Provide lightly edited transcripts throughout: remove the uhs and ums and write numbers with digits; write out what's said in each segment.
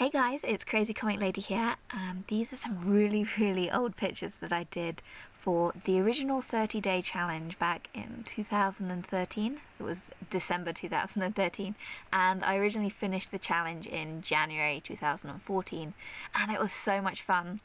Hey guys, it's Crazy Comic Lady here, and these are some really old pictures that I did for the original 30-day challenge back in 2013. It was December 2013, and I originally finished the challenge in January 2014, and it was so much fun.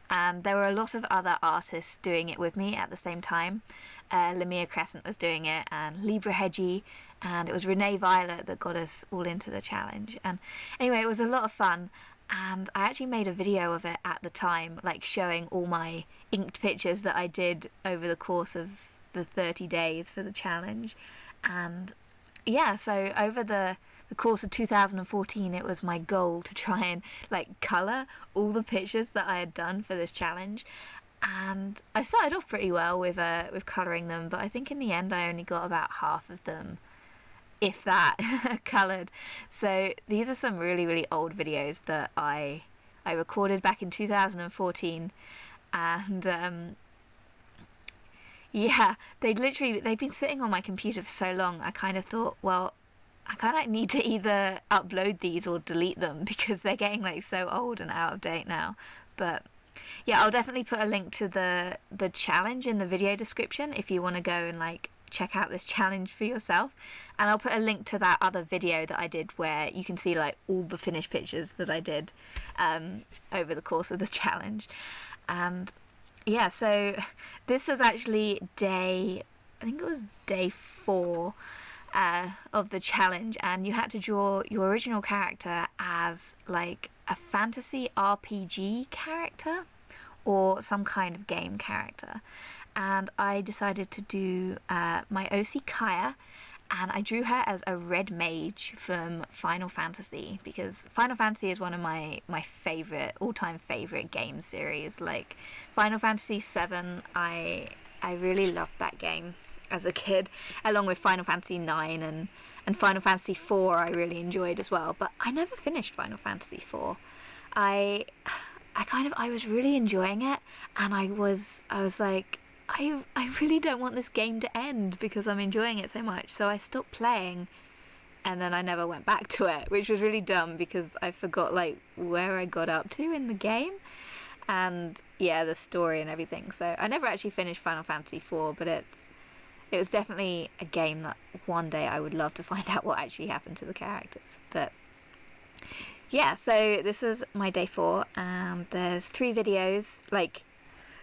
And there were a lot of other artists doing it with me at the same time. Lamia Crescent was doing it, and Libra Hedgie, and it was Renee Violet that got us all into the challenge. And anyway, it was a lot of fun, and I actually made a video of it at the time, like showing all my inked pictures that I did over the course of the 30 days for the challenge. And yeah, so over the course of 2014, it was my goal to try and like colour all the pictures that I had done for this challenge. And I started off pretty well with colouring them, but I think in the end I only got about half of them, if that, coloured. So these are some really old videos that I recorded back in 2014, and yeah, they'd been sitting on my computer for so long. I kind of thought, well, I kind of need to either upload these or delete them because they're getting like so old and out of date now. But yeah, I'll definitely put a link to the challenge in the video description if you want to go and like check out this challenge for yourself. And I'll put a link to that other video that I did where you can see like all the finished pictures that I did over the course of the challenge. And yeah, so this was actually I think it was day 4 of the challenge, and you had to draw your original character as like a fantasy RPG character or some kind of game character. And I decided to do my OC Kaiya, and I drew her as a red mage from Final Fantasy, because Final Fantasy is one of my all-time favourite game series. Like Final Fantasy 7, I really loved that game as a kid, along with Final Fantasy 9 and Final Fantasy 4 I really enjoyed as well, but I never finished Final Fantasy 4. I was really enjoying it, and I was like, I really don't want this game to end because I'm enjoying it so much, so I stopped playing, and then I never went back to it, which was really dumb because I forgot like where I got up to in the game, and yeah, the story and everything. So I never actually finished Final Fantasy 4, but it was definitely a game that one day I would love to find out what actually happened to the characters. But yeah, so this was my day 4, and there's 3 videos, like,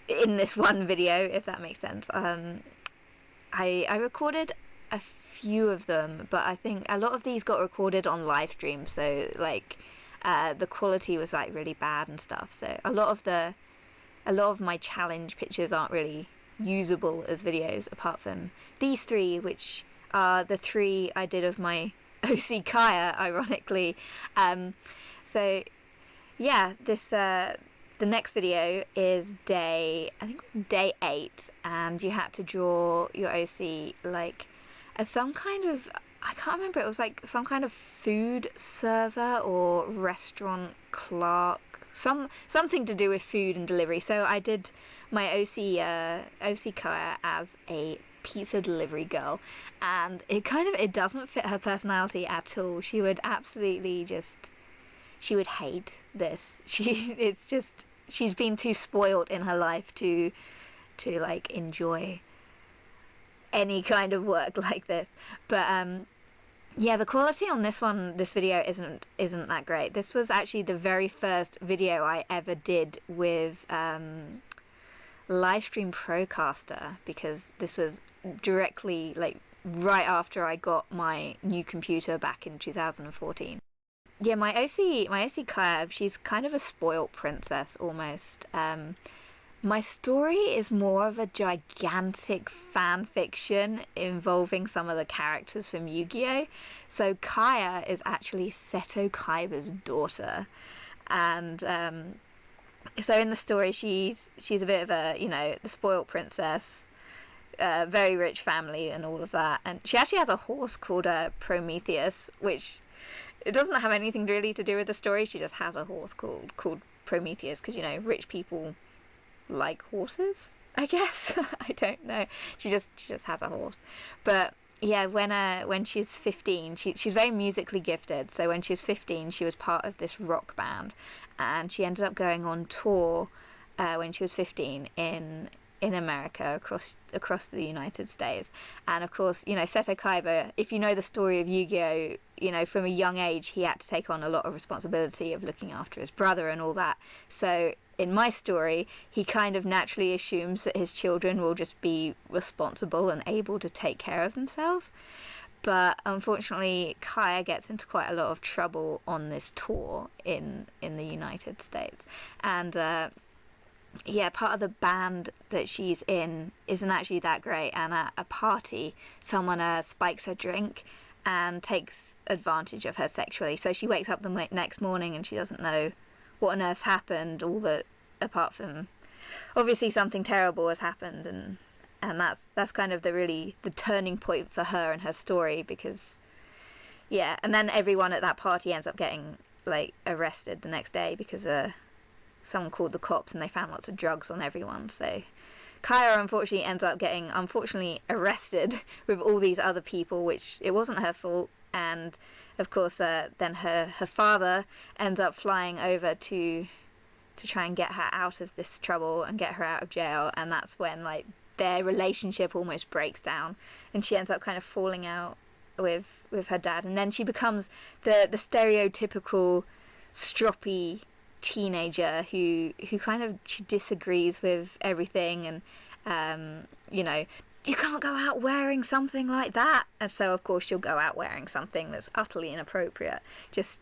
in this one video, if that makes sense. I recorded a few of them, but I think a lot of these got recorded on live stream, so, like, the quality was, like, really bad and stuff. So a lot of my challenge pictures aren't really usable as videos, apart from these 3, which are the 3 I did of my OC Kaiya, ironically. So yeah, this the next video is day 8, and you had to draw your OC like as some kind of, I can't remember, it was like some kind of food server or restaurant clerk, something to do with food and delivery. So I did my OC Kaiya as a pizza delivery girl, and it doesn't fit her personality at all. She would absolutely she would hate this. She's been too spoiled in her life to like enjoy any kind of work like this. But yeah, the quality on this video isn't that great. This was actually the very first video I ever did with Livestream Procaster, because this was directly like right after I got my new computer back in 2014. Yeah, my OC Kaiya, she's kind of a spoilt princess almost. My story is more of a gigantic fan fiction involving some of the characters from Yu-Gi-Oh! So Kaiya is actually Seto Kaiba's daughter, and so in the story she's a bit of a, the spoilt princess, very rich family and all of that, and she actually has a horse called Prometheus, which it doesn't have anything really to do with the story. She just has a horse called Prometheus because, rich people like horses, I guess. I don't know. She just has a horse. But yeah, when she was 15, she's very musically gifted. So when she was 15, she was part of this rock band, and she ended up going on tour when she was 15 in America, across the United States. And of course, Seto Kaiba, if you know the story of Yu-Gi-Oh, from a young age he had to take on a lot of responsibility of looking after his brother and all that. So in my story, he kind of naturally assumes that his children will just be responsible and able to take care of themselves. But unfortunately, Kaiya gets into quite a lot of trouble on this tour in the United States. And yeah, part of the band that she's in isn't actually that great, and at a party someone spikes her drink and takes advantage of her sexually. So she wakes up the next morning and she doesn't know what on earth's happened, apart from obviously something terrible has happened, and that's kind of the turning point for her and her story, because yeah. And then everyone at that party ends up getting like arrested the next day because someone called the cops and they found lots of drugs on everyone. So Kaiya unfortunately ends up getting arrested with all these other people, which it wasn't her fault. And of course then her father ends up flying over to try and get her out of this trouble and get her out of jail. And that's when like their relationship almost breaks down, and she ends up kind of falling out with her dad. And then she becomes the stereotypical stroppy teenager who kind of, she disagrees with everything, and you can't go out wearing something like that. And so of course she'll go out wearing something that's utterly inappropriate, just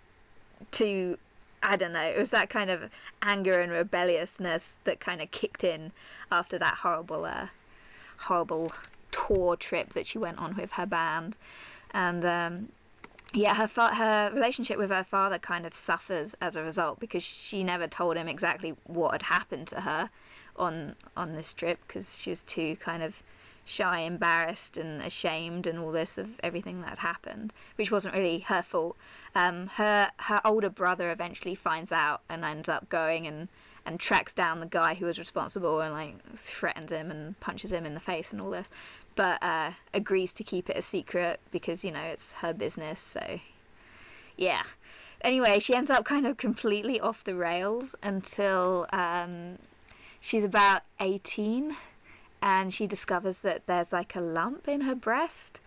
to, I don't know, it was that kind of anger and rebelliousness that kind of kicked in after that horrible tour trip that she went on with her band. And yeah, her relationship with her father kind of suffers as a result, because she never told him exactly what had happened to her on this trip, because she was too kind of shy, embarrassed and ashamed and all this of everything that had happened, which wasn't really her fault. Her older brother eventually finds out and ends up going and tracks down the guy who was responsible and like threatens him and punches him in the face and all this, but agrees to keep it a secret because it's her business. So yeah, anyway, she ends up kind of completely off the rails until she's about 18, and she discovers that there's like a lump in her breast,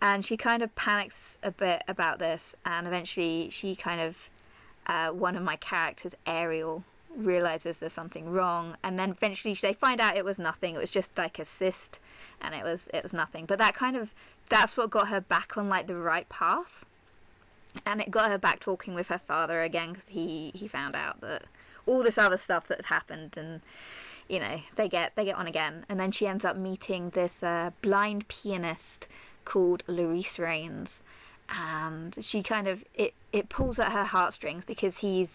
and she kind of panics a bit about this, and eventually she kind of one of my characters, Ariel, realizes there's something wrong, and then eventually they find out it was nothing, it was just like a cyst, and it was nothing. But that's what got her back on like the right path, and it got her back talking with her father again, because he found out that all this other stuff that had happened, and they get on again. And then she ends up meeting this blind pianist called Larice Rains, and she kind of it pulls at her heartstrings, because he's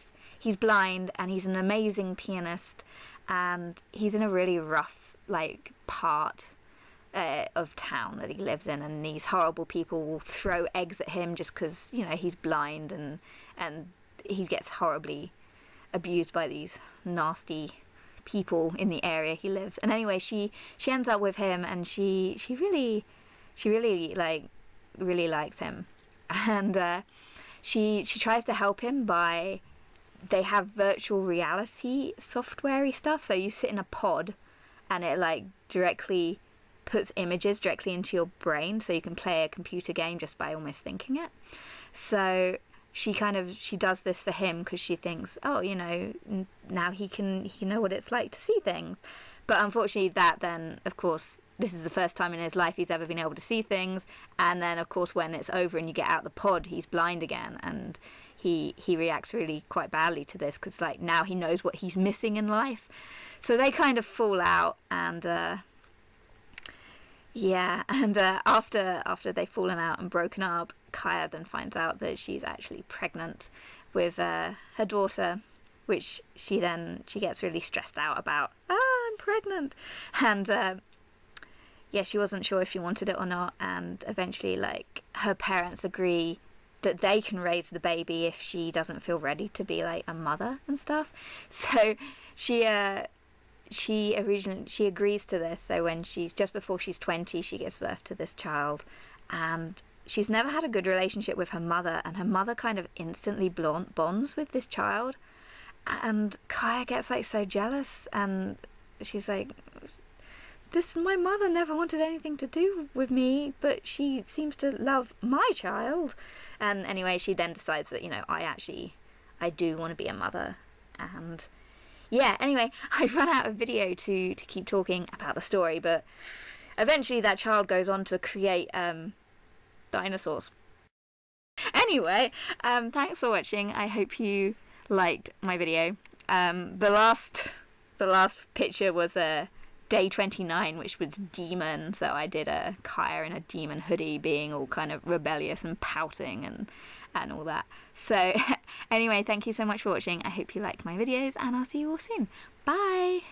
blind and he's an amazing pianist, and he's in a really rough like part of town that he lives in, and these horrible people will throw eggs at him just because he's blind, and he gets horribly abused by these nasty people in the area he lives. And anyway, she ends up with him, and she really likes him, and she tries to help him by, they have virtual reality software-y stuff, so you sit in a pod and it like directly puts images directly into your brain, so you can play a computer game just by almost thinking it. So she does this for him because she thinks, oh, now he know what it's like to see things. But unfortunately, that then, of course, this is the first time in his life he's ever been able to see things, and then of course when it's over and you get out the pod, he's blind again, and he reacts really quite badly to this, because like now he knows what he's missing in life. So they kind of fall out, and after they've fallen out and broken up, Kaiya then finds out that she's actually pregnant with her daughter, which she gets really stressed out about. I'm pregnant, and she wasn't sure if she wanted it or not, and eventually like her parents agree that they can raise the baby if she doesn't feel ready to be like a mother and stuff. So she agrees to this. So when she's just before she's 20, she gives birth to this child, and she's never had a good relationship with her mother, and her mother kind of instantly bonds with this child, and Kaiya gets like so jealous, and she's like, my mother never wanted anything to do with me, but she seems to love my child. And anyway, she then decides that, I do want to be a mother. And yeah, anyway, I run out of video to keep talking about the story, but eventually that child goes on to create dinosaurs. Anyway, thanks for watching. I hope you liked my video. The last picture was day 29, which was demon, so I did a Kaiya in a demon hoodie being all kind of rebellious and pouting and all that. So anyway, thank you so much for watching. I hope you liked my videos, and I'll see you all soon. Bye!